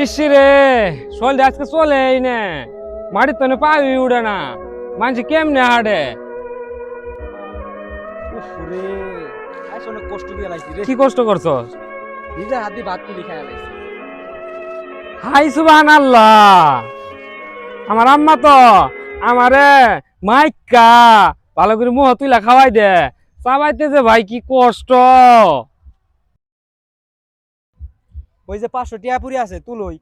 ইসিরে শোল আজকে চলে এই নে মাটি তো পাবি উড়ে না মানুষ কেমনে হাঁটে। উফরে আজ অনেক কষ্ট দিয়ে লাইছি রে। কি কষ্ট করছো? নিজের হাত দিয়ে ভাত তুলি খাই লাইছি। হাই সুবহানাল্লাহ। আমার আম্মা তো আমারে মাইকা ভালো করে মুহ তুইলা খাওয়াই দে, চাবাইতে যে ভাই কি কষ্ট। ওই যে 500 টিয়া পুরি আছে তুলই।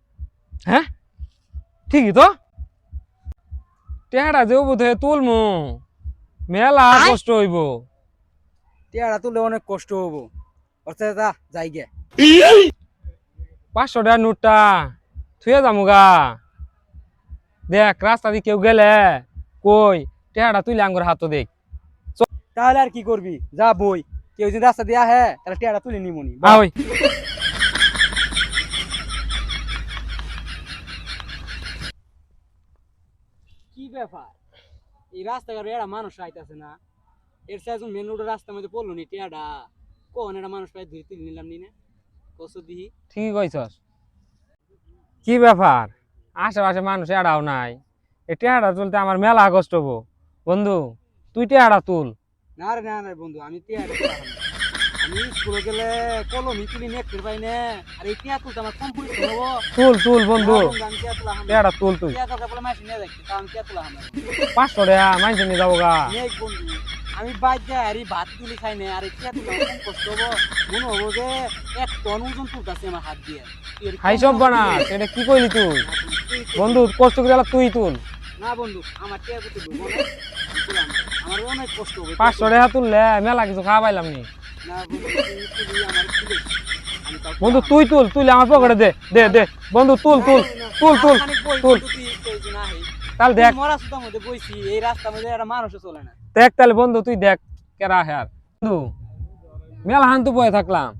হ্যাঁ ঠিকই তো, টেহারা যে বোধ হয় তুলমু মেলা কষ্ট হইব। টিয়াটা তুলে অনেক কষ্ট হবো। অর্থাৎ যা যাই গে 500 টাকার নোটটা থুয়ে যামুগা। দেখ রাস্তা দিয়ে কেউ গেলে কই টেহারা তুইলে আঙ্গুর হাত দেখ। তাহলে আর কি করবি, যা বই কেউ যদি রাস্তা দিয়ে আহে তাহলে টিয়াটা তুলে নিমুনি। ওই কি ব্যাপার, এই রাস্তাঘাটে এরা মানুষ আইতাছে না, এর সাথে একজন মেন রোডের রাস্তার মধ্যে পড়লো নি টিয়াটা, কোন এটা মানুষ পাই ধরে তুলে নিলাম নি না কসু দিহি। ঠিকই কইছস। কি ব্যাপার আশেপাশে মানুষ এড়াও নাই, এই টেহারা তুলতে আমার মেলা কষ্ট হবো। বন্ধু তুই টেহারা তুল। না রে না না বন্ধু, আমি টিয়াটা তুলাম না। আমি স্কুলে গেলে কলমি তুলি নেকড়ে পাই না, আর এই টিয়া তুলতে আমার কম্পিউটার হবো। তুল তুল বন্ধু, আমি টিয়া তুলাম না। টেহারা তুল তুই। টিয়া দরকার পড়লে মাসি নিয়ে যাচ্ছি, তা আমি টিয়া তুলাম না। 500 টাকা মাইনছে নিয়ে যাবো গা। নেক বন্ধু, আমি বাইক যাই আর এই ভাত তুলি খাই না, আর এই টিয়া তুলতে আমার কম কষ্ট হবো। মনে হবো যে 1 টন ওজন তুলতেছে আমার হাত দিয়ে। হাই সব বানা এটা কি কইলি তুই? বন্ধু কষ্ট করে আলা তুই তুল। না বন্ধু, আমার টিয়া তুলতে ঢুকবো না, আমি তুলাম না। আমার অনেক কষ্ট হবে। 500 টাকা তুললে মেলা কিছু খাওয়া পাইলাম নি। না বন্ধু, তুই তুলি আমার কি দেখছিস? আমি তাও বন্ধু তুলাম না। তুই তুল, তুই আমার পকেটে দে দে দে। বন্ধু তুল তুল তুল তুল তুল। তাহলে দেখ মরা সুতার মধ্যে বইছি, এই রাস্তার মধ্যে একটা মানুষও চলে না। দেখ তাহলে বন্ধু তুই দেখ কেরা হ্যার বন্ধু মেলা হান তো বয়ে থাকলাম,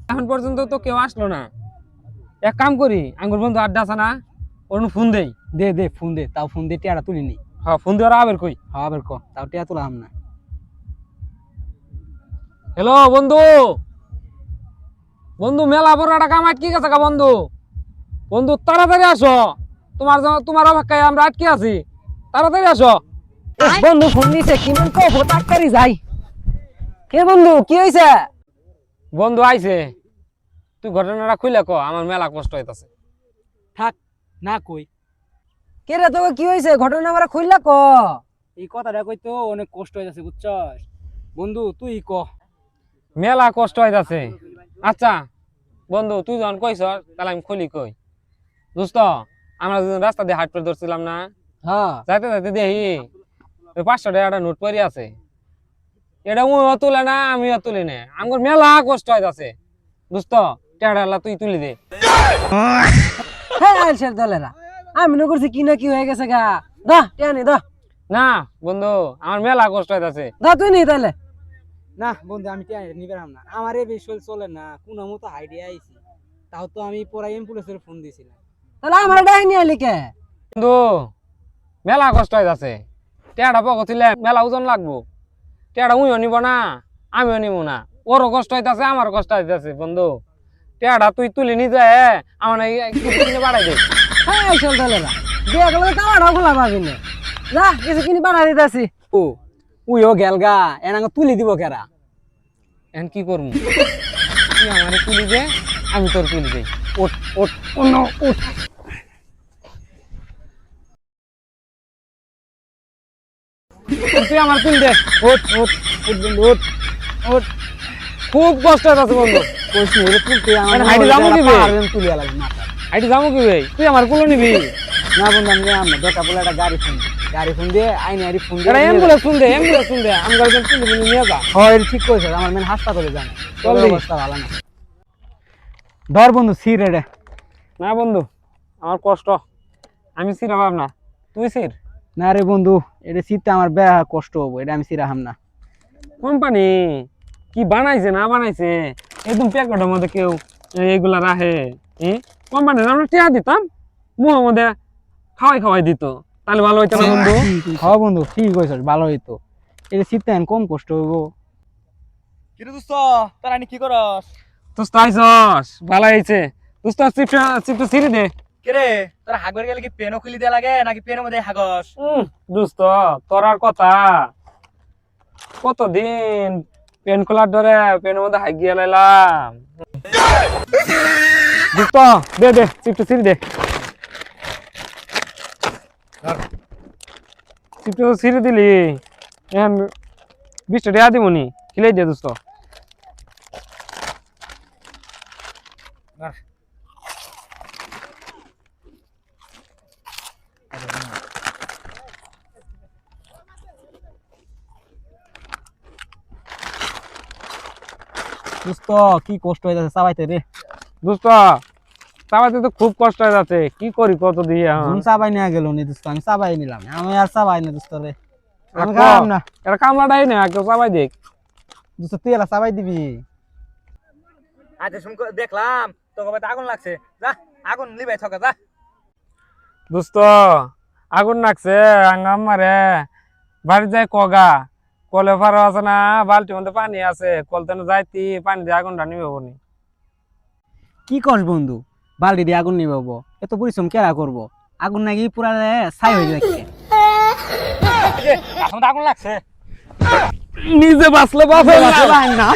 এখন পর্যন্ত তো কেউ আসলো না। এক কাম করি আঙ্গুর বন্ধু আড্ডা আছে না, ওর ফোন দেই। দে দে ফোন দে, তাও ফোন দিয়ে টিয়াটা তুলি নি। হ্যাঁ ফোন দেওয়ার আবার কই। হ্যাঁ আবার ক, তাও টিয়া তুলাম না। হ্যালো বন্ধু, বন্ধু মেলা বড় একটা কাম আটকে গেছে গা বন্ধু। বন্ধু তাড়াতাড়ি আসো, তোমার অপেক্ষায় আমরা আটকে আছি, তাড়াতাড়ি আসো। বন্ধু ফোন দিছে কিমান কব তাড়াতাড়ি যাই। কে বন্ধু কি হইছে? বন্ধু আইছে, তুই ঘটনাটা খুলে ক, আমার মেলা কষ্ট হইতাছে। থাক না কই, কে রে তোকে কি হইছে ঘটনা আমরা খুললা ক। এই কথাটা কই তো অনেক কষ্ট হয়ে যাচ্ছে বুঝছস বন্ধু, তুই ক। মেলা কষ্ট হইতাছে। আচ্ছা বন্ধু তুই যখন কইছ তাহলে আমি খুলি কই। দোস্ত আমরা যখন রাস্তা দিয়ে হাট করে ধরছিলাম না, হ্যাঁ যাইতে যাইতে দেখি ওই 500 টাকা একটা নোট পড়ে আছে। এটা উও তুলে না আমিও তুলি না, আমার মেলা কষ্ট হইতাছে। দোস্ত টাকা তুই তুলি দে। হ্যাঁ আলসের দলেরা আমি না করছি কি না কি হয়ে গেছে গা। দা টেনি দা। না বন্ধু আমার মেলা কষ্ট হইতাছে। দা তুই নি তাইলে। না বন্ধু, আমি টিয়া নিবেরাম না, আমার এই বিষয় চলে না, কোনো মতো আইডিয়া আইছি, তাও তো আমি পরে অ্যাম্বুলেন্সের ফোন দিছিলাম। তাহলে আমার ডাইনি আলি কে? বন্ধু মেলা কষ্ট হইতাছে, টেয়াটা পকো তুলে মেলা ওজন লাগবো। টেয়াটা উইও নিব না আমিও নিব না, ওরও কষ্ট হইতাছে আমারও কষ্ট হইতাছে। বন্ধু টেয়াটা তুই তুলি নি যে আমার কিছু কিনে বাড়াই দে। হ্যাঁ আলসের দলেরা দেখলে কামাড়া খোলা পাবি না। যা কিছু কিনি বাড়া দিতাছি। ও উইও গেলগা এনাঙ্গ তুলি দিব কেরা। এখন কি করবো, তুই আমারে তুলি দে আমি তোর তুলি দেই। ওঠ ওঠ অন্য ওঠ। তুই আমার তুলি দে। ওঠ ওঠ ওঠ বন্ধু ওঠ ওঠ। খুব কষ্ট হইতাছে বন্ধু। কইছি এর তুলতে আমার মানে হাইডি যাবো কি বে? তুলি লাগবে মাথা। আইটি যাবো কি ভাই, তুই আমার কুলো নিবি? না বন্ধু, আমি নিলাম না, দরকার পড়লে একটা গাড়ি ফোন দিয়ে আইনি আইনি ফোন এটা দিয়ে অ্যাম্বুলেন্স শুন দে, অ্যাম্বুলেন্স শুন দে, আমি গাড়ি তুলি বলি নিয়ে যা। হয় ঠিক কইছ, আমার মেন হাসপাতালে জানে চল চল, দি। অবস্থা ভালো না। ধর বন্ধু সির রে। না বন্ধু আমার কষ্ট, আমি সিরাম না, তুই সির। না রে বন্ধু, এটা সিরতে আমার বেয়া কষ্ট হবো, এটা আমি সিরাহাম না। কোম্পানি কি বানাইছে না বানাইছে একদম প্যাকেটের মধ্যে কেউ এগুলা রাখে। কোম্পানির আমরা টিয়া দিতাম, মুহের মধ্যে খাওয়াই খাওয়াই দিত, তাহলে ভালো হইতো না বন্ধু? হ্যাঁ বন্ধু ঠিক কইছ, ভালো হইতো। এটা সিরতে কম কষ্ট হইব। কিরে দোস্ত, তার আনি কি করস? তুই তাইছস ভালো হয়েছে। তুই তো চিপটা চিপটা ছিঁড়ে দে। কিরে তোর হাগবার গেলে কি পেনও খুলি দেয়া লাগে নাকি পেনের মধ্যে হাগস? দোস্ত তোর আর কথা কতদিন পেন খোলার ধরে পেনের মধ্যে হাই গিয়ে লাইলাম। দোস্ত দে দে চিপটা ছিঁড়ি দে, চিপটা তো ছিঁড়ে দিলি, এখন 20 টাকা দিবনি, খিলাই দে দোস্ত। দোস্ত কি কষ্ট হয়ে যাচ্ছে চাবাইতে রে। দোস্ত চাবাইতে তো খুব কষ্ট হয়ে যাচ্ছে, কি করি কত দিয়ে এখন? চাবাই নিয়ে গেল নি দোস্ত, আমি চাবাই নিলাম, আমি আর চাবাই না দোস্ত রে, আমি রাখো। খাম না। এটা কামলাটাই না, কেউ চাবাই দেখ। দোস্ত তুই এলা চাবাই দিবি? আচ্ছা শুন দেখলাম তোকে বাড়িতে আগুন লাগছে, যা আগুন লিবাই থকা যা। দোস্ত আগুন লাগছে আঙ্গাম মারে, বাড়ি যাই কগা, কলে ফারো আছে না, বালতির মধ্যে পানি আছে, কলতে যাইতি পানি দিয়ে আগুনটা নিবে বনি। কি করস বন্ধু, বালতি দিয়ে আগুন নিবাবো, এত পরিশ্রম কেরা করবো, আগুন নাকি পুরা ছাই হয়ে যাচ্ছে। এখন তো আগুন লাগছে। নিজে বাঁচলে বাঁচে না